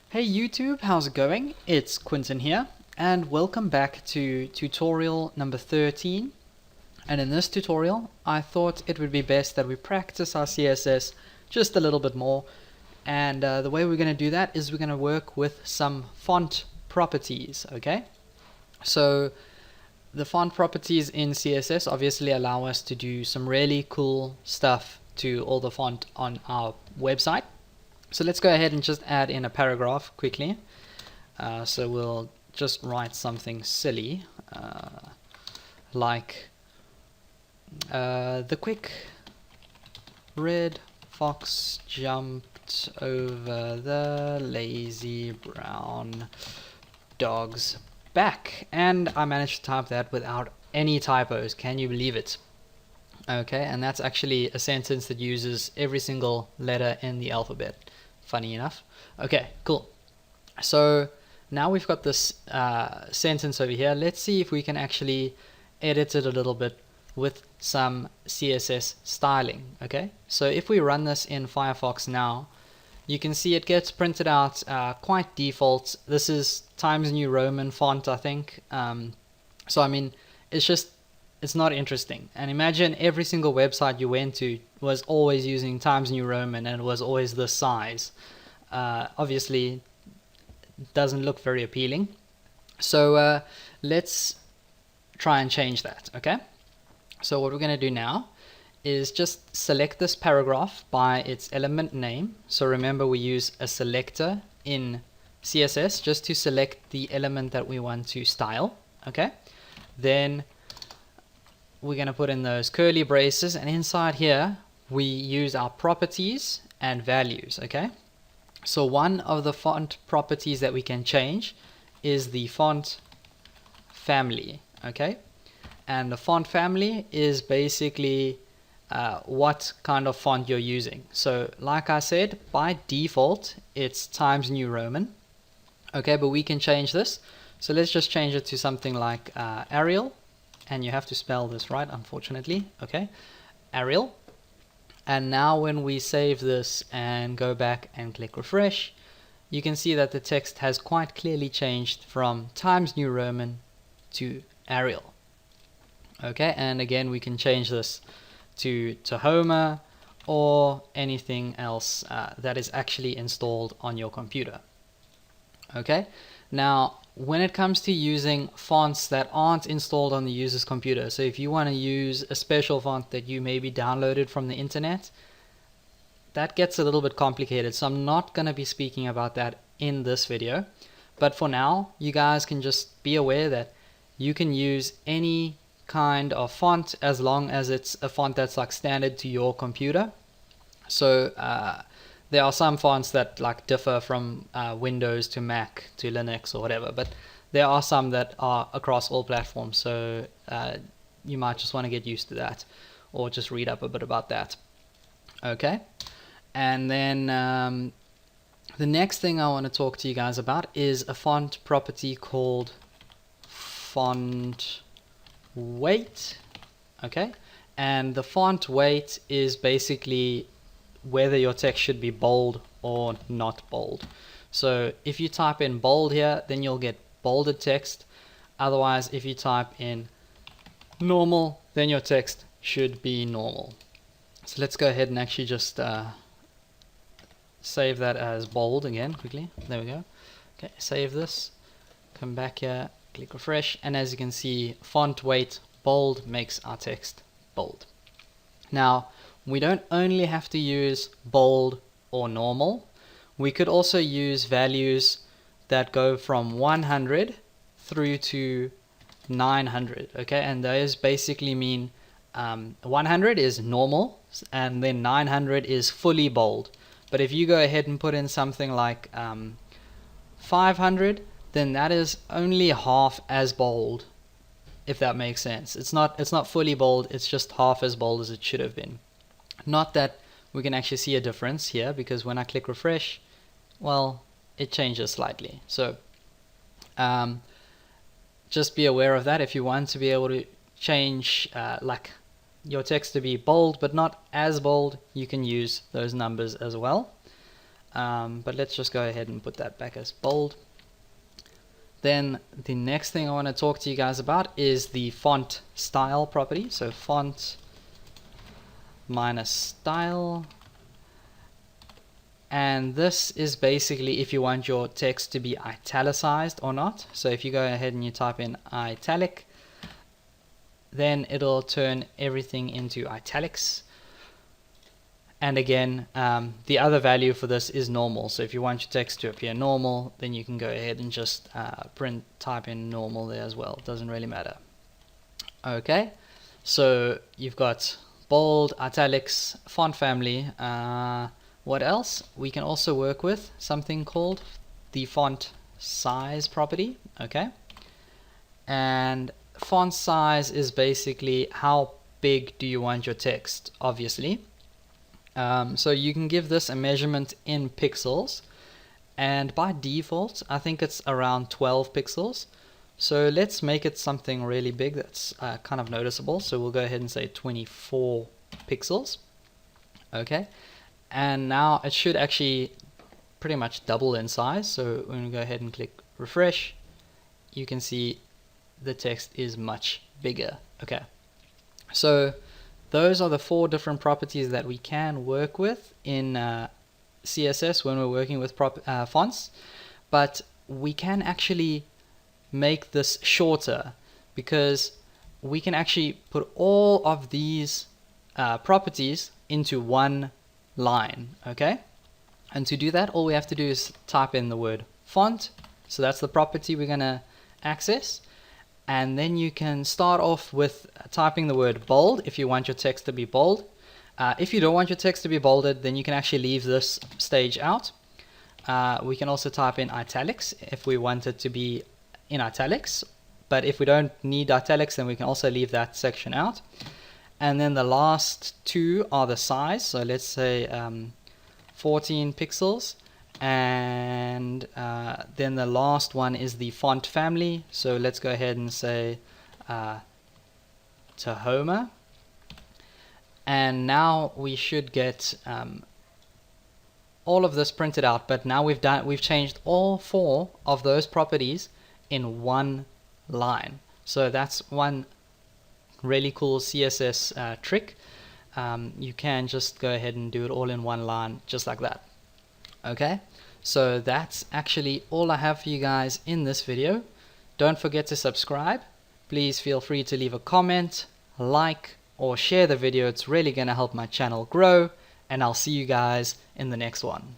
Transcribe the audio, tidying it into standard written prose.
Hey YouTube, how's it going? It's Quinton here, and welcome back to tutorial number 13. And in this tutorial, I thought it would be best that we practice our CSS just a little bit more. And the way we're going to do that is we're going to work with some font properties, okay? So the font properties in CSS obviously allow us to do some really cool stuff to all the font on our website. So let's go ahead and just add in a paragraph quickly. So we'll just write something silly like the quick red fox jumped over the lazy brown dog's back. And I managed to type that without any typos. Can you believe it? Okay, and that's actually a sentence that uses every single letter in the alphabet. Funny enough. Okay, cool. So now we've got this sentence over here. Let's see if we can actually edit it a little bit with some CSS styling. Okay, so if we run this in Firefox now, you can see it gets printed out quite default. This is Times New Roman font, I think. So I mean, it's not interesting. And imagine every single website you went to was always using Times New Roman and it was always this size. Obviously, doesn't look very appealing. So let's try and change that, okay? So what we're going to do now is just select this paragraph by its element name. So remember, we use a selector in CSS just to select the element that we want to style, okay? Then we're going to put in those curly braces, and inside here we use our properties and values, okay? So one of the font properties that we can change is the font family, okay? And the font family is basically what kind of font you're using. So like I said, by default it's Times New Roman, okay, but we can change this. So let's just change it to something like Arial. And you have to spell this right, unfortunately. Okay, Arial. And now when we save this and go back and click refresh, you can see that the text has quite clearly changed from Times New Roman to Arial. Okay, and again we can change this to Homer or anything else that is actually installed on your computer. Okay, now when it comes to using fonts that aren't installed on the user's computer, so if you want to use a special font that you maybe downloaded from the internet, that gets a little bit complicated. So I'm not going to be speaking about that in this video. But for now, you guys can just be aware that you can use any kind of font as long as it's a font that's like standard to your computer. So there are some fonts that like differ from Windows to Mac to Linux or whatever, but there are some that are across all platforms, so you might just want to get used to that or just read up a bit about that. Okay, and then the next thing I want to talk to you guys about is a font property called font weight. Okay, and the font weight is basically whether your text should be bold or not bold. So if you type in bold here, then you'll get bolded text. Otherwise, if you type in normal, then your text should be normal. So let's go ahead and actually just save that as bold again quickly. There we go. Okay, save this, come back here, click refresh, and as you can see, font weight bold makes our text bold. Now, we don't only have to use bold or normal. We could also use values that go from 100 through to 900, okay? And those basically mean 100 is normal, and then 900 is fully bold. But if you go ahead and put in something like 500, then that is only half as bold, if that makes sense. It's not fully bold, it's just half as bold as it should have been. Not that we can actually see a difference here, because when I click refresh, well, it changes slightly. So just be aware of that. If you want to be able to change like your text to be bold but not as bold, you can use those numbers as well. but let's just go ahead and put that back as bold. Then the next thing I want to talk to you guys about is the font style property. So font minus style, and this is basically if you want your text to be italicized or not. So if you go ahead and you type in italic, then it'll turn everything into italics. And again, the other value for this is normal. So if you want your text to appear normal, then you can go ahead and just type in normal there as well. It doesn't really matter. Okay, so you've got bold, italics, font family. What else? We can also work with something called the font size property. Okay, and font size is basically how big do you want your text, obviously. So you can give this a measurement in pixels, and by default I think it's around 12 pixels. So let's make it something really big that's kind of noticeable. So we'll go ahead and say 24 pixels. Okay, and now it should actually pretty much double in size. So when we go ahead and click refresh, you can see the text is much bigger. Okay, so those are the 4 different properties that we can work with in CSS when we're working with fonts, but we can actually make this shorter because we can actually put all of these properties into one line. Okay, and to do that, all we have to do is type in the word font. So that's the property we're going to access. And then you can start off with typing the word bold if you want your text to be bold. If you don't want your text to be bolded, then you can actually leave this stage out. We can also type in italics if we want it to be in italics. But if we don't need italics, then we can also leave that section out. And then the last 2 are the size. So let's say 14 pixels. And then the last one is the font family. So let's go ahead and say Tahoma, and now we should get all of this printed out. But now we've changed all 4 of those properties in one line. So that's one really cool CSS trick. You can just go ahead and do it all in one line just like that. Okay, so that's actually all I have for you guys in this video. Don't forget to subscribe. Please feel free to leave a comment, like, or share the video. It's really going to help my channel grow, and I'll see you guys in the next one.